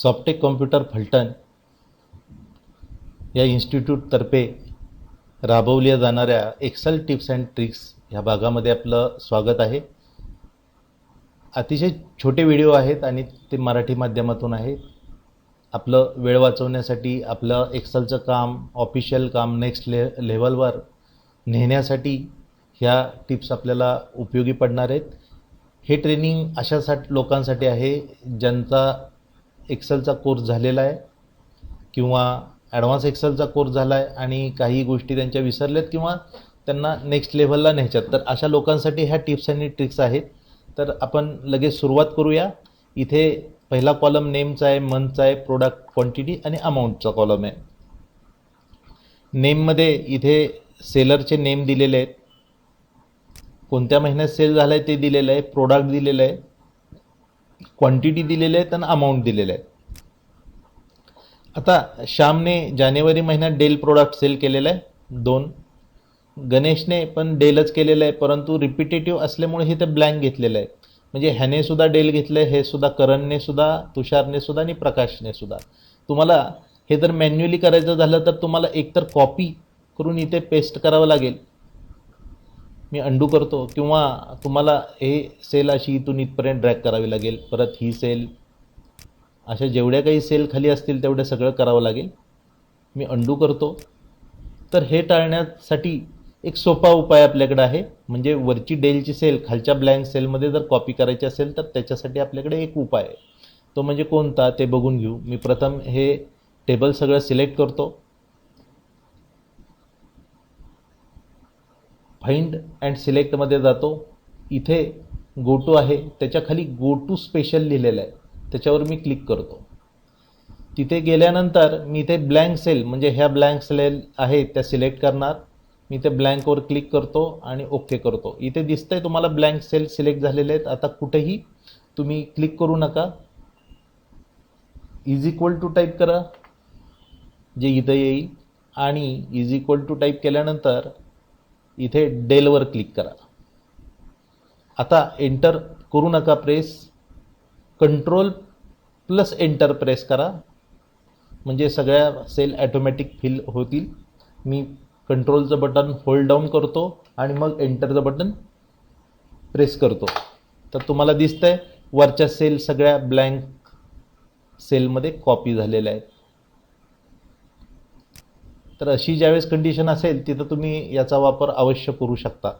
Softech computer Phaltan या इन्स्टिट्यूटतर्फे राबवल्या जाणाऱ्या एक्सेल टिप्स अँड ट्रिक्स ह्या भागामध्ये आपलं स्वागत आहे. अतिशय छोटे व्हिडिओ आहेत आणि ते मराठी माध्यमातून आहेत. आपलं वेळ वाचवण्यासाठी, आपलं एक्सेलचं काम, ऑफिशियल काम नेक्स्ट लेवलवर नेण्यासाठी ह्या टिप्स आपल्याला उपयोगी पडणार आहेत. हे ट्रेनिंग अशासाठी लोकांसाठी आहे ज्यांचा एक्सेलचा कोर्स झालेला आहे किंवा ॲडव्हान्स एक्सेलचा कोर्स झाला आहे आणि काही गोष्टी त्यांच्या विसरल्यात किंवा त्यांना नेक्स्ट लेव्हलला न्यायच्यात. तर अशा लोकांसाठी ह्या टिप्स आणि ट्रिक्स आहेत. तर आपण लगेच सुरुवात करूया. इथे पहिला कॉलम नेमचा आहे, मंथचा आहे, प्रोडक्ट क्वांटिटी आणि अमाऊंटचा कॉलम आहे. नेममध्ये इथे सेलरचे नेम दिलेले आहेत, कोणत्या महिन्यात सेल झाला आहे ते दिलेलं आहे, प्रोडक्ट दिलेलं आहे, क्वांटिटी दिलेले आहेत आणि अमाऊंट दिलेलं आहे. आता श्यामने जानेवारी महिन्यात डेल प्रोडक्ट सेल केलेलं आहे 2. गणेशने पण डेलच केलेलं आहे, परंतु रिपिटेटिव्ह असल्यामुळे हे ते ब्लँक घेतलेलं आहे. म्हणजे ह्याने सुद्धा डेल घेतलं आहे, हे सुद्धा करणने सुद्धा, तुषारने सुद्धा आणि प्रकाशने सुद्धा. तुम्हाला हे जर मॅन्युअली करायचं झालं तर तुम्हाला एकतर कॉपी करून इथे पेस्ट करावं लागेल, मी अंडू करतो, किंवा तुम्हाला हे सेल अशी इथून इथपर्यंत ड्रॅग करावी लागेल. परत ही सेल, अशा जेवढ्या काही सेल खाली असतील तेवढं सगळं करावं लागेल. मी अंडू करतो. तर हे टाळण्यासाठी एक सोपा उपाय आपल्याकडे आहे. म्हणजे वरची डेलची सेल खालच्या ब्लँक सेलमध्ये जर कॉपी करायची असेल तर त्याच्यासाठी आपल्याकडे एक उपाय आहे. तो म्हणजे कोणता ते बघून घेऊ. मी प्रथम हे टेबल सगळं सिलेक्ट करतो. फाइंड अँड सिलेक्टमध्ये जातो. इथे गो टू आहे, त्याच्या खाली गो टू स्पेशल लिहिलेलं आहे, त्याच्यावर मी क्लिक करतो. तिथे गेल्यानंतर मी इथे ब्लँक सेल, म्हणजे ह्या ब्लँक सेल आहे त्या सिलेक्ट करणार. मी इथे ब्लँकवर क्लिक करतो आणि ओके करतो. इथे दिसतंय तुम्हाला ब्लँक सेल सिलेक्ट झालेले आहेत. आता कुठेही तुम्ही क्लिक करू नका. इज इक्वल टू टाईप करा, जे इथं येईल, आणि इज इक्वल टू टाईप केल्यानंतर इथे डेलवर क्लिक करा. आता एंटर करू नका press, control plus enter press करा, म्हणजे सगळ्या सेल ॲटोमॅटिक फिल होतील. मी कंट्रोलचं बटन होल्ड डाऊन करतो आणि मग एंटरचं बटन प्रेस करतो. तर तुम्हाला दिसतंय वरच्या सेल सगळ्या ब्लँक सेलमध्ये कॉपी झालेल्या आहेत. तर अशी ज्यावेळेस कंडिशन असेल तिथं तुम्ही याचा वापर अवश्य करू शकता.